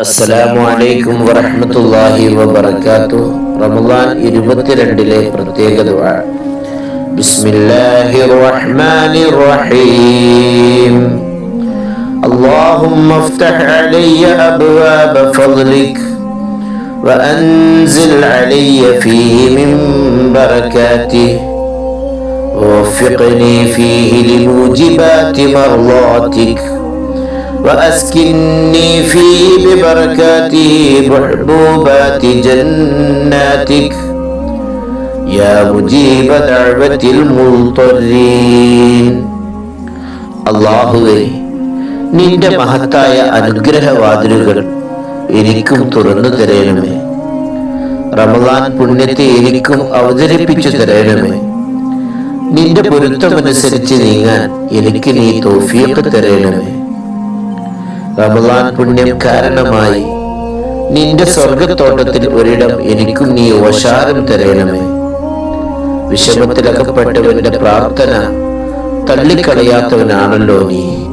അസ്സലാമു അലൈക്കും വറഹ്മത്തുള്ളാഹി വബറകാതുഹു. റമളാൻ 22 പ്രത്യേക ദുആ. ബിസ്മില്ലാഹിർ റഹ്മാനിർ റഹീം. അല്ലാഹുമ്മ ഇഫ്തഹ് അലയ്യ അബ്വാബ ഫദ്ലിക് വഅൻസിൽ അലയ്യ ഫീഹി മിൻ ബറകാതിഹി വവഫിഖ്നി ഫീഹി ലിമൂജിബാതി മർളാതിക് وأسكنني فيه ببركاته محبوبات جناتك يا مجيب دعوة المضطرين. അല്ലാഹുവേ, നിന്റെ മഹത്തായ അനുഗ്രഹവാതിലുകൾ എനിക്കും തുറന്നു തരണമേ. റമളാൻ പുണ്യത്തെ എനിക്കും അവതരിപ്പിച്ചു തരണമേ. നിന്റെ പൊരുത്തമനുസരിച്ച് നീങ്ങാൻ എനിക്ക് നീ തൗഫീഖ് തരണമേ. റമളാൻ പുണ്യം കാരണമായി നിന്റെ സ്വർഗത്തോട്ടത്തിൽ ഒരിടം എനിക്കും നീ ഓശാരം തരണമേ. വിഷമത്തിലകപ്പെട്ടവന്റെ പ്രാർത്ഥന തള്ളിക്കളയാത്തവനാണല്ലോ നീ.